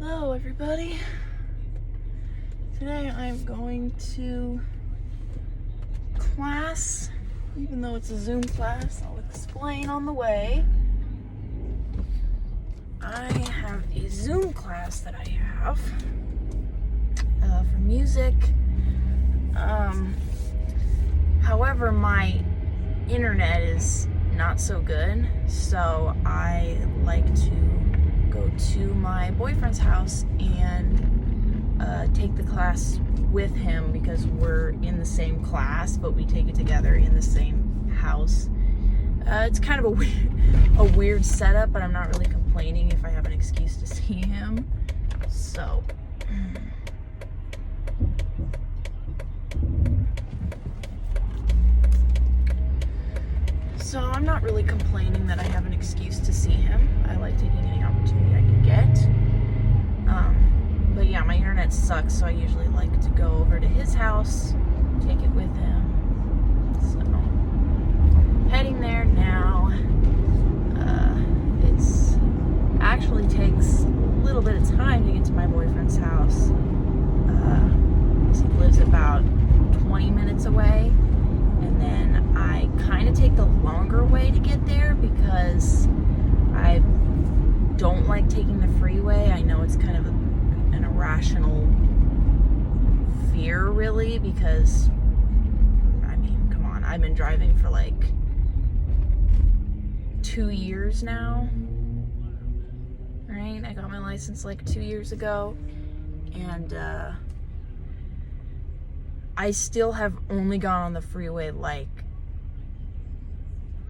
Hello everybody. Today I'm going to class, even though it's a Zoom class. I'll explain on the way. I have a Zoom class that I have for music. However, my internet is not so good, so I like to go to my boyfriend's house and take the class with him because we're in the same class, but we take it together in the same house. It's kind of a weird setup, but I'm not really complaining if I have an excuse to see him. So I'm not really complaining that I have an excuse to see him. I like taking any opportunity I can get. But yeah, my internet sucks, so I usually like to go over to his house, take it with him. So, heading there now. It's actually takes a little bit of time to get to my boyfriend's house. He lives about 20 minutes away. And then I kind of take the longer way to get there because I don't like taking the freeway. I know it's kind of an irrational fear, really, because, I mean, come on, I've been driving for like 2 years now, right? I got my license like 2 years ago, and I still have only gone on the freeway like,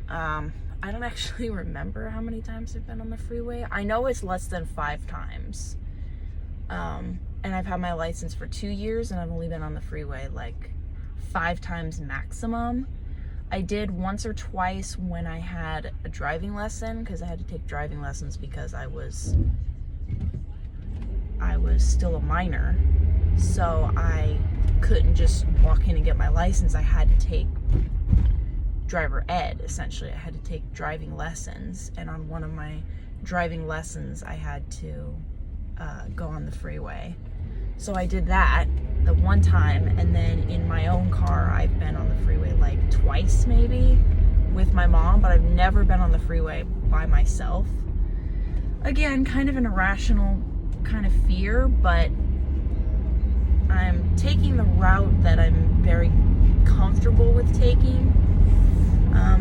I don't actually remember how many times I've been on the freeway. I know it's less than 5 times. And I've had my license for 2 years and I've only been on the freeway like 5 times maximum. I did once or twice when I had a driving lesson, because I had to take driving lessons because I was still a minor. So I couldn't just walk in and get my license. I had to take driver ed, essentially. I had to take driving lessons, and on one of my driving lessons I had to go on the freeway. So I did that the one time, and then in my own car I've been on the freeway like twice maybe with my mom, but I've never been on the freeway by myself. Again, kind of an irrational kind of fear, but I'm taking the route that I'm very comfortable with taking.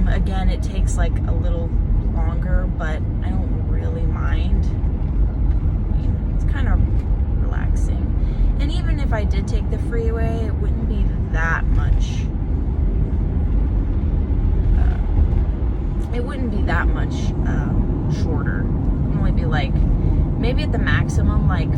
Again, it takes like a little longer, but I don't really mind. I mean, it's kind of relaxing. And even if I did take the freeway, it wouldn't be that much. Shorter. It would only be like, maybe at the maximum, like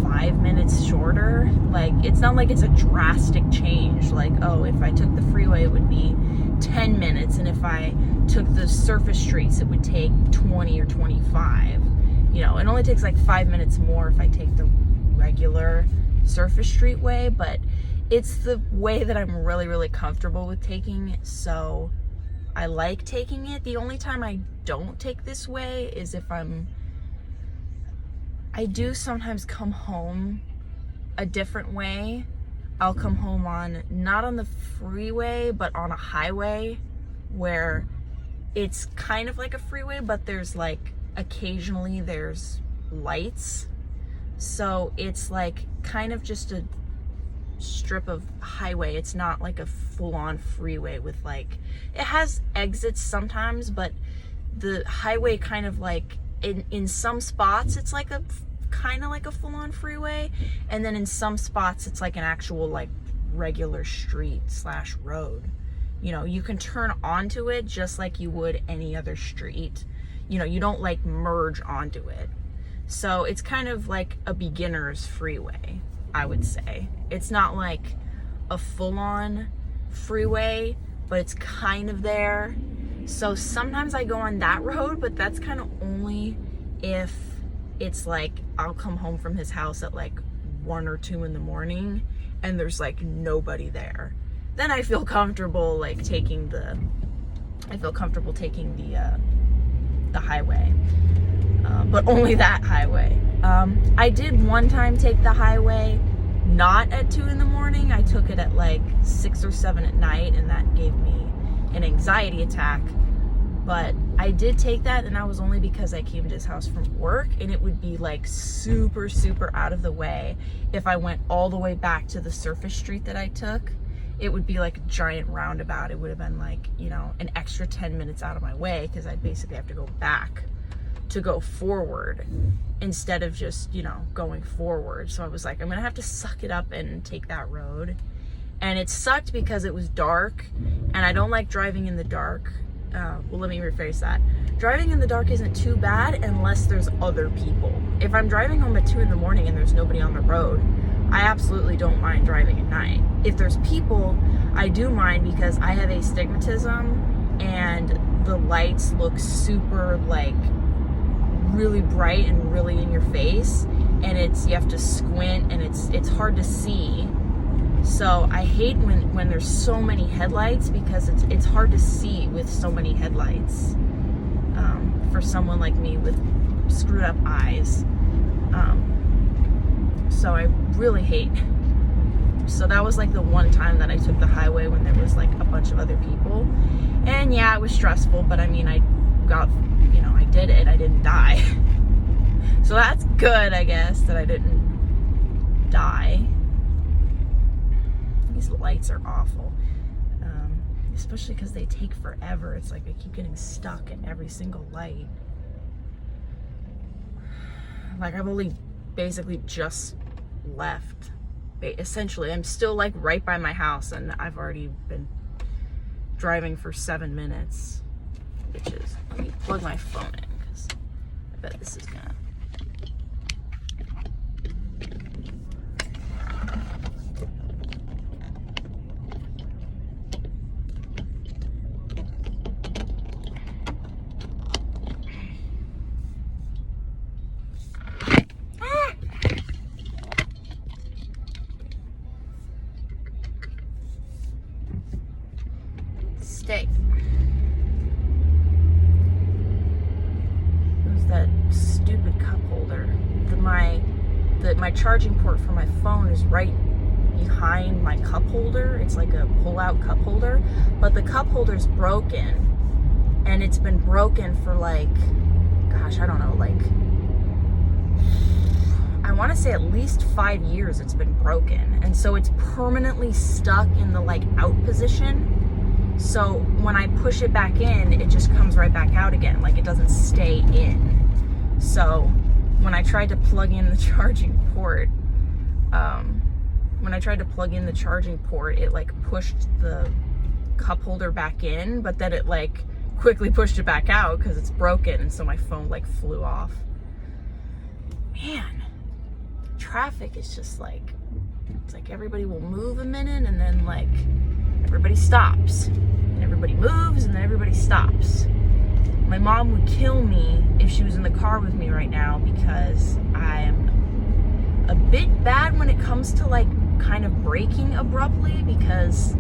5 minutes shorter. Like, it's not like it's a drastic change. Like, oh, if I took the freeway, it would be 10 minutes, and if I took the surface streets, it would take 20 or 25. You know, it only takes like 5 minutes more if I take the regular surface street way, but it's the way that I'm really, really comfortable with taking, so I like taking it. The only time I don't take this way is if I do sometimes come home a different way. I'll come home not on the freeway, but on a highway where it's kind of like a freeway, but there's like, occasionally there's lights. So it's like kind of just a strip of highway. It's not like a full-on freeway with like, it has exits sometimes, but the highway kind of like, in some spots it's like a kind of like a full-on freeway, and then in some spots it's like an actual like regular street / road. You know, you can turn onto it just like you would any other street. You know, you don't like merge onto it. So it's kind of like a beginner's freeway, I would say. It's not like a full-on freeway, but it's kind of there. So sometimes I go on that road, but that's kind of only if it's like I'll come home from his house at like 1 or 2 in the morning and there's like nobody there. Then I feel comfortable like taking the highway. but only that highway. I did one time take the highway not at 2 in the morning. I took it at like 6 or 7 at night, and that gave me an anxiety attack. But I did take that, and that was only because I came to his house from work, and it would be like super, super out of the way. If I went all the way back to the surface street that I took, it would be like a giant roundabout. It would have been like, you know, an extra 10 minutes out of my way, because I'd basically have to go back to go forward instead of just, you know, going forward. So I was like, I'm gonna have to suck it up and take that road. And it sucked because it was dark, and I don't like driving in the dark. Well, let me rephrase that. Driving in the dark isn't too bad unless there's other people. If I'm driving home at 2 in the morning and there's nobody on the road, I absolutely don't mind driving at night. If there's people, I do mind, because I have astigmatism and the lights look super like really bright and really in your face, and you have to squint, and it's hard to see. So I hate when there's so many headlights, because it's hard to see with so many headlights, for someone like me with screwed up eyes. So I really hate. So that was like the one time that I took the highway when there was like a bunch of other people. And yeah, it was stressful, but I mean, I got, you know, I did it. I didn't die. So that's good, I guess, that I didn't die. These lights are awful. Especially because they take forever. It's like I keep getting stuck at every single light. Like I've only basically just left. Essentially, I'm still like right by my house, and I've already been driving for 7 minutes, which is, let me plug my phone in, because I bet this is gonna. Stay. It was that stupid cup holder. My charging port for my phone is right behind my cup holder. It's like a pull-out cup holder, but the cup holder's broken, and it's been broken for like, gosh, I don't know, like, I want to say at least 5 years it's been broken, and so it's permanently stuck in the like out position. So when I push it back in, it just comes right back out again, like it doesn't stay in. So when I tried to plug in the charging port, it like pushed the cup holder back in, but then it like quickly pushed it back out because it's broken, and so my phone like flew off. Man, traffic is just like, it's like everybody will move a minute, and then like everybody stops, and everybody moves, and then everybody stops. My mom would kill me if she was in the car with me right now, because I am a bit bad when it comes to like kind of braking abruptly, because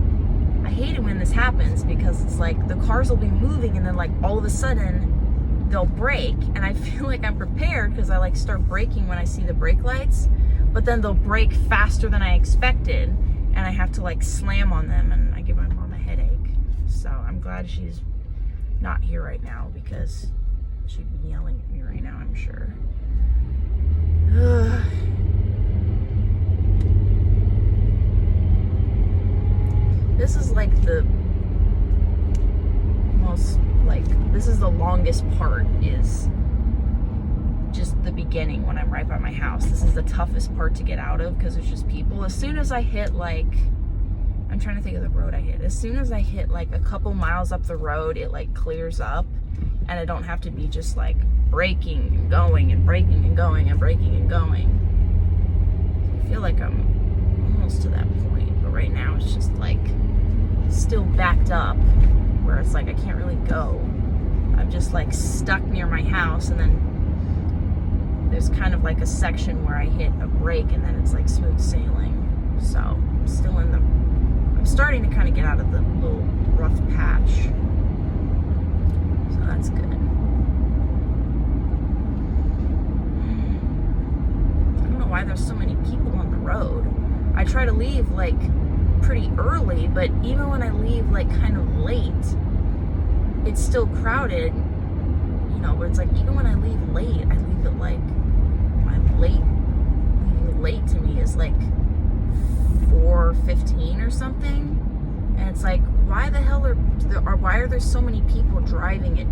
I hate it when this happens, because it's like the cars will be moving and then like all of a sudden they'll brake, and I feel like I'm prepared because I like start braking when I see the brake lights, but then they'll brake faster than I expected, and I have to like slam on them, and I give my mom a headache. So I'm glad she's not here right now, because she'd be yelling at me right now, I'm sure. This is like the most, like, this is the longest part, is just the beginning when I'm right by my house. This is the toughest part to get out of, because there's just people. As soon as I hit like, I'm trying to think of the road I hit. As soon as I hit like a couple miles up the road, it like clears up, and I don't have to be just like braking and going and braking and going and braking and going. I feel like I'm almost to that point, but right now it's just like still backed up, where it's like I can't really go. I'm just like stuck near my house, and then there's kind of like a section where I hit a brake, and then it's like smooth sailing. So I'm still in the, I'm starting to kind of get out of the little rough patch. So that's good. why there's so many people on the road. I try to leave like pretty early, but even when I leave like kind of late, it's still crowded, you know. But it's like, even when I leave late, I leave it like, leaving late to me is like 4:15 or something. And it's like, why are there so many people driving it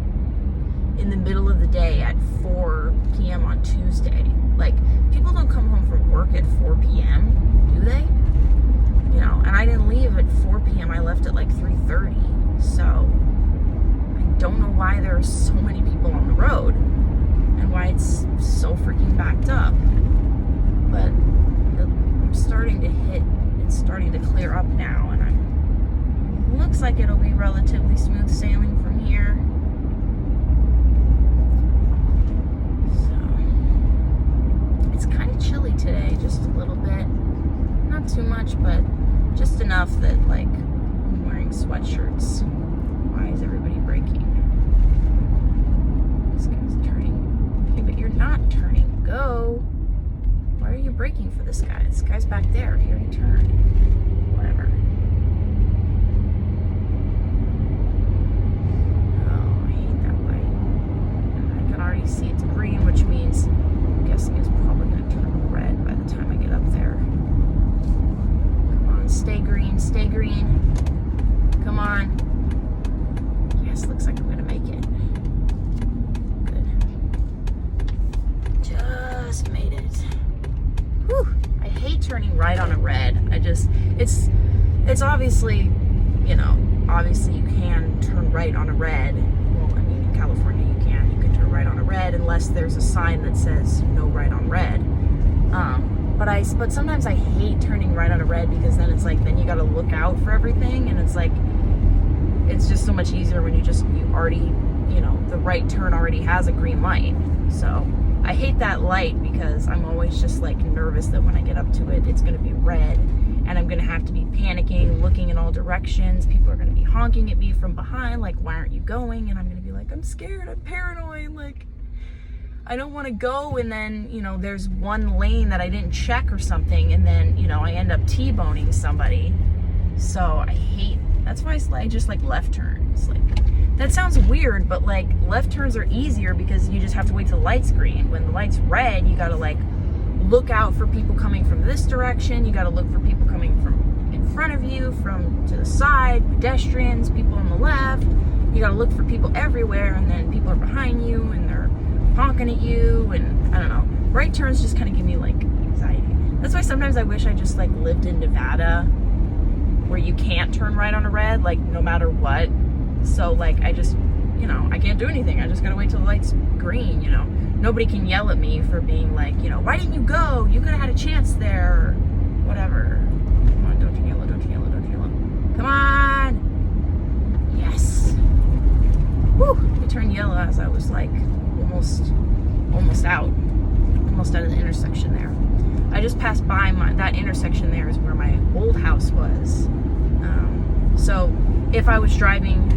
in the middle of the day at 4 p.m. on Tuesday? Like, people don't come home from work at 4 p.m., do they? You know, and I didn't leave at 4 p.m. I left at like 3:30. So I don't know why there are so many people on the road and why it's so freaking backed up. But it's starting to clear up now, and looks like it'll be relatively smooth sailing from here. So it's kind of chilly today, just a little bit. Not too much, but just enough that like I'm wearing sweatshirts. Why is everybody braking? This guy's turning. Okay, but you're not turning. Go. Why are you braking for this guy? This guy's back there. He already turned. Whatever. Oh, I hate that light. And I can already see it's green, which means I'm guessing it's probably going to turn red by the time I get up there. Come on, stay green, stay green. Come on. Yes, looks like I'm going to make it. Good. Just made it. Whew. I hate turning right on a red. It's obviously, you know, obviously you can turn right on a red. Well, I mean, in California you can turn right on a red unless there's a sign that says no right on red. But sometimes I hate turning right on a red, because then it's like, then you got to look out for everything, and it's like, it's just so much easier when you already, you know, the right turn already has a green light. So I hate that light, because I'm always just like nervous that when I get up to it, it's going to be red, and I'm going to have to be panicking, looking in all directions. People are going to be honking at me from behind, like, why aren't you going? And I'm going to be like, I'm scared, I'm paranoid, like, I don't want to go. And then, you know, there's one lane that I didn't check or something, and then, you know, I end up T-boning somebody. So that's why I just like left turns. Like, that sounds weird, but like, left turns are easier because you just have to wait till the light's green. When the light's red, you gotta like look out for people coming from this direction. You gotta look for people coming from in front of you, from to the side, pedestrians, people on the left. You gotta look for people everywhere, and then people are behind you and they're honking at you, and I don't know. Right turns just kind of give me like anxiety. That's why sometimes I wish I just like lived in Nevada, where you can't turn right on a red, like no matter what. So like, I just, you know, I can't do anything. I just gotta wait till the light's green, you know. Nobody can yell at me for being like, you know, why didn't you go? You could have had a chance there, or whatever. Come on, don't turn yellow, don't turn yellow, don't turn yellow. Come on! Yes! Woo! It turned yellow as I was like almost out of the intersection there. I just passed by that intersection there is where my old house was. So if I was driving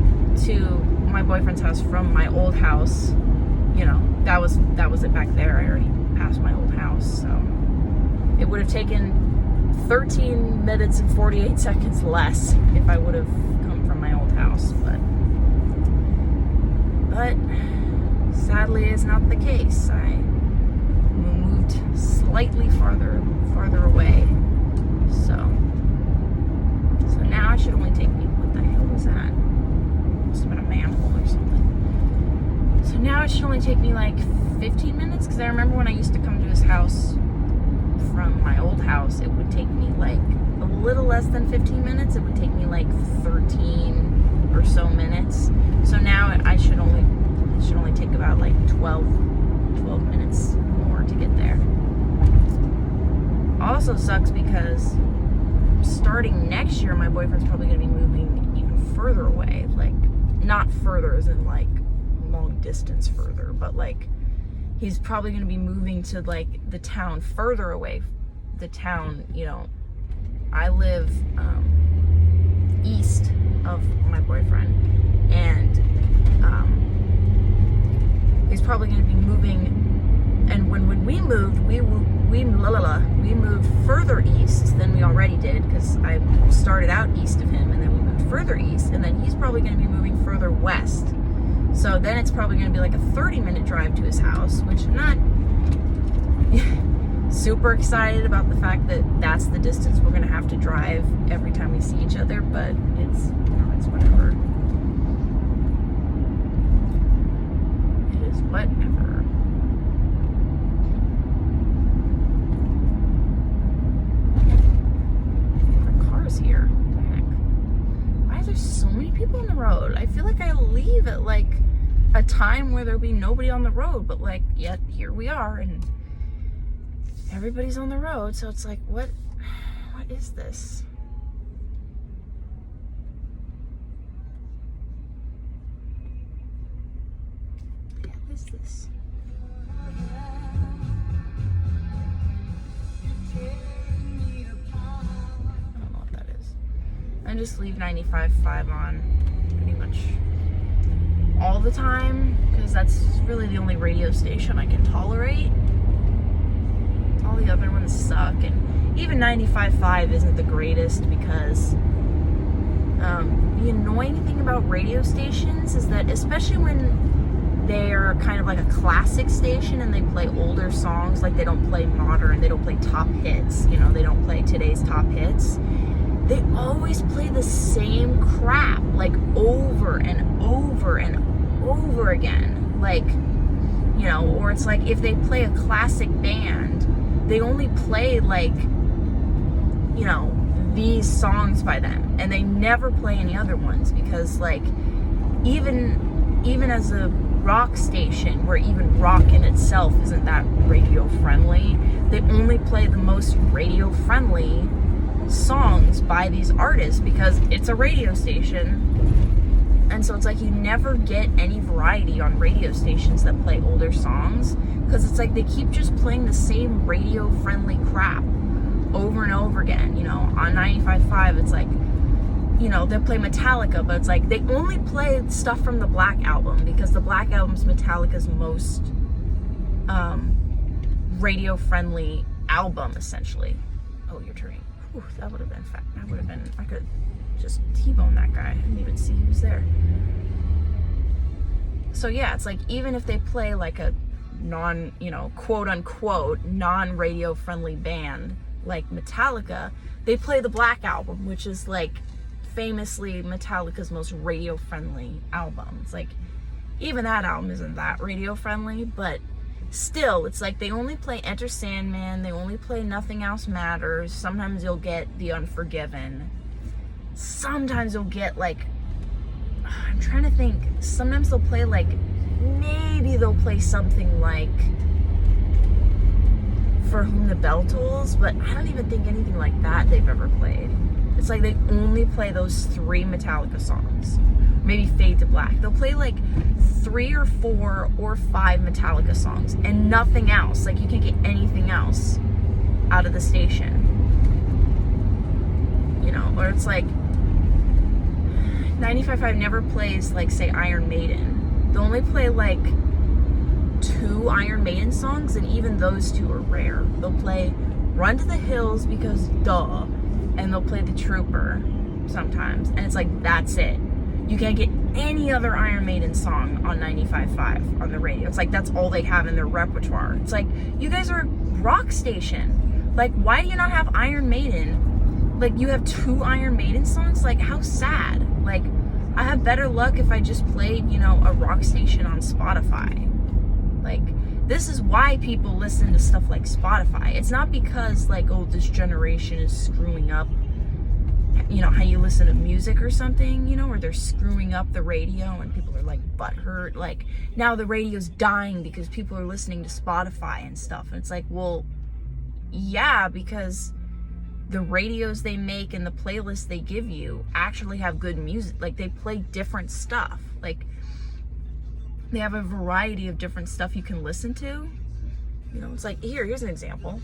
to my boyfriend's house from my old house, you know, that was it back there. I already passed my old house, so it would have taken 13 minutes and 48 seconds less if I would have come from my old house, but sadly is not the case. I moved slightly farther away, so now it should only take me, what the hell was that? Must have been a manhole or something. So now it should only take me like 15 minutes, because I remember when I used to come to his house from my old house, it would take me like a little less than 15 minutes. It would take me like 13 or so minutes. So now it should only take about like 12 minutes more to get there. Also sucks because starting next year, my boyfriend's probably going to be moving even further away. Like, not further as in like long distance further, but like he's probably going to be moving to like the town further away. The town, you know, I live east of my boyfriend, and he's probably going to be moving And when we moved, we moved further east than we already did, because I started out east of him, and then we moved further east, and then he's probably going to be moving further west. So then it's probably going to be like a 30-minute drive to his house, which I'm not super excited about the fact that that's the distance we're going to have to drive every time we see each other, but it's, you know, it's whatever. It is whatever. Here. What the heck? Why are there so many people on the road? I feel like I leave at like a time where there'll be nobody on the road, but like yet here we are and everybody's on the road, so it's like what is this? What is this? I just leave 95.5 on pretty much all the time, because that's really the only radio station I can tolerate. All the other ones suck, and even 95.5 isn't the greatest, because the annoying thing about radio stations is that, especially when they're kind of like a classic station and they play older songs, like they don't play modern, they don't play top hits, you know, they don't play today's top hits. They always play the same crap, like over and over and over again. Like, you know, or it's like if they play a classic band, they only play like, you know, these songs by them, and they never play any other ones, because like even as a rock station, where even rock in itself isn't that radio friendly, they only play the most radio friendly songs by these artists because it's a radio station. And so it's like you never get any variety on radio stations that play older songs, because it's like they keep just playing the same radio friendly crap over and over again. You know, on 95.5 it's like, you know, they play Metallica, but it's like they only play stuff from the Black Album, because the Black Album's Metallica's most radio friendly album, essentially. Oh, you're turning. Ooh, that would have been fat. That would have been, I could just T-bone that guy. I didn't even see he was there. So yeah, it's like even if they play like a non, you know, quote unquote non-radio friendly band like Metallica, they play the Black Album, which is like famously Metallica's most radio friendly album. It's like even that album isn't that radio friendly, but still, it's like they only play Enter Sandman, they only play Nothing Else Matters. Sometimes you'll get The Unforgiven. Sometimes you'll get like, I'm trying to think, sometimes they'll play like, maybe they'll play something like For Whom the Bell Tolls, but I don't even think anything like that they've ever played. It's like they only play those 3 Metallica songs. Maybe Fade to Black. They'll play like 3 or 4 or 5 Metallica songs and nothing else. Like you can't get anything else out of the station. You know, or it's like 95.5 never plays like, say, Iron Maiden. They'll only play like 2 Iron Maiden songs, and even those 2 are rare. They'll play Run to the Hills because duh, and they'll play The Trooper sometimes, and it's like that's it. You can't get any other Iron Maiden song on 95.5 on the radio. It's like that's all they have in their repertoire. It's like, you guys are a rock station. Like, why do you not have Iron Maiden? Like, you have 2 Iron Maiden songs? Like, how sad. Like, I have better luck if I just played, you know, a rock station on Spotify. Like, this is why people listen to stuff like Spotify. It's not because, like, oh, this generation is screwing up, you know, how you listen to music or something, you know, or they're screwing up the radio and people are like butthurt. Like, now the radio's dying because people are listening to Spotify and stuff. And it's like, well, yeah, because the radios they make and the playlists they give you actually have good music. Like, they play different stuff. Like, they have a variety of different stuff you can listen to. You know, it's like, here's an example.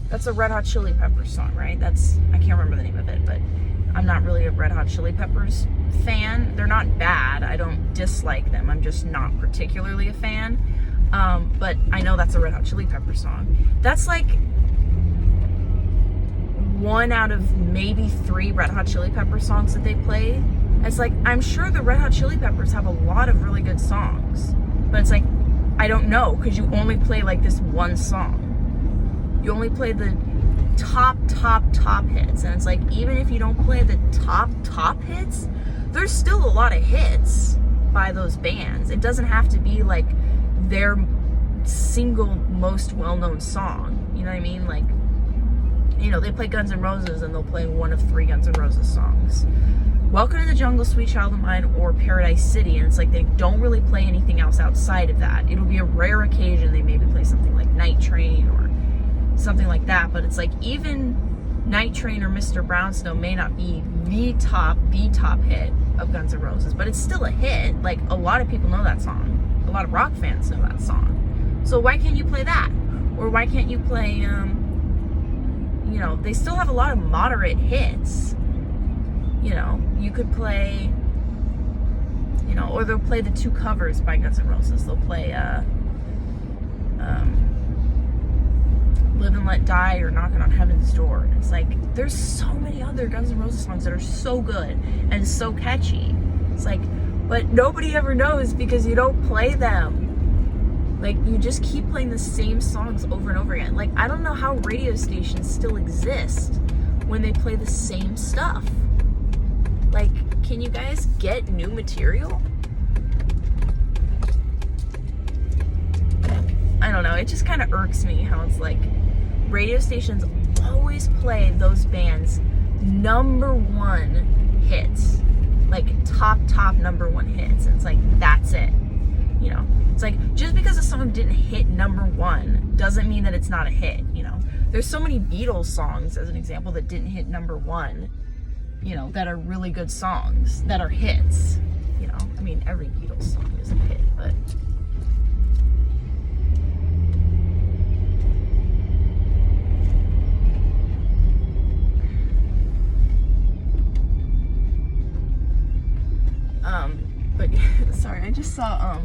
That's a Red Hot Chili Peppers song, right? I can't remember the name of it, but I'm not really a Red Hot Chili Peppers fan. They're not bad. I don't dislike them. I'm just not particularly a fan. But I know that's a Red Hot Chili Pepper song. That's like one out of maybe 3 Red Hot Chili Pepper songs that they play. It's like, I'm sure the Red Hot Chili Peppers have a lot of really good songs, but it's like, I don't know, because you only play like this one song. You only play the top hits, and it's like, even if you don't play the top hits, there's still a lot of hits by those bands. It doesn't have to be like their single most well-known song, you know what I mean? Like, you know, they play Guns N' Roses and they'll play one of 3 Guns N' Roses songs. Welcome to the Jungle, Sweet Child of Mine, or Paradise City, and it's like they don't really play anything else outside of that. It'll be a rare occasion they maybe play something like Night Train or something like that, but it's like, even Night Train or Mr. Brownstone may not be the top hit of Guns N' Roses, but it's still a hit. Like, a lot of people know that song. A lot of rock fans know that song. So why can't you play that? Or why can't you play, you know, they still have a lot of moderate hits. You know, you could play, you know, or they'll play the 2 covers by Guns N' Roses. They'll play, Live and Let Die or Knocking on Heaven's Door. And it's like, there's so many other Guns N' Roses songs that are so good and so catchy. It's like, but nobody ever knows because you don't play them. Like, you just keep playing the same songs over and over again. Like, I don't know how radio stations still exist when they play the same stuff. Like, can you guys get new material? I don't know, it just kind of irks me how it's like, radio stations always play those bands' #1 hits. Like, top #1 hits. And it's like, that's it. You know? It's like, just because a song didn't hit #1 doesn't mean that it's not a hit, you know? There's so many Beatles songs, as an example, that didn't hit #1, you know, that are really good songs, that are hits, you know? I mean, every Beatles song is a hit, but... But sorry, I just saw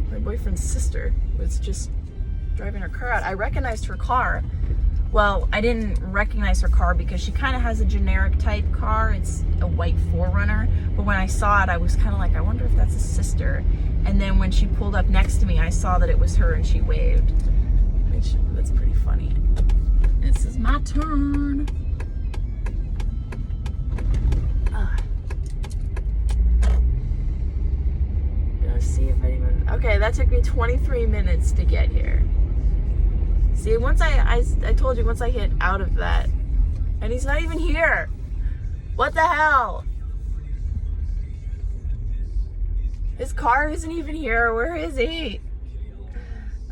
my boyfriend's sister was just driving her car out. I recognized her car. Well, I didn't recognize her car because she kind of has a generic type car. It's a white 4Runner. But when I saw it, I was kind of like, I wonder if that's a sister. And then when she pulled up next to me, I saw that it was her and she waved. Which, that's pretty funny. This is my turn. See if anyone... Okay, that took me 23 minutes to get here. See, once I told you, once I hit out of that, and he's not even here. What the hell? His car isn't even here. Where is he?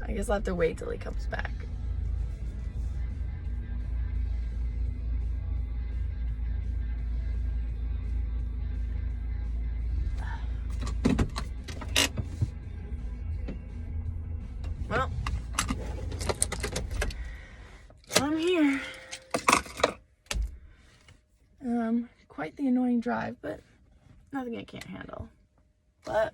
I guess I'll have to wait till he comes back. Well, I'm here. Quite the annoying drive, but nothing I can't handle. But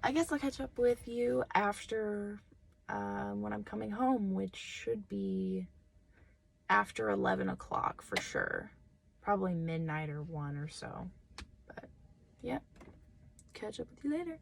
I guess I'll catch up with you after when I'm coming home, which should be after 11 o'clock for sure. Probably midnight or 1 or so. But yeah, catch up with you later.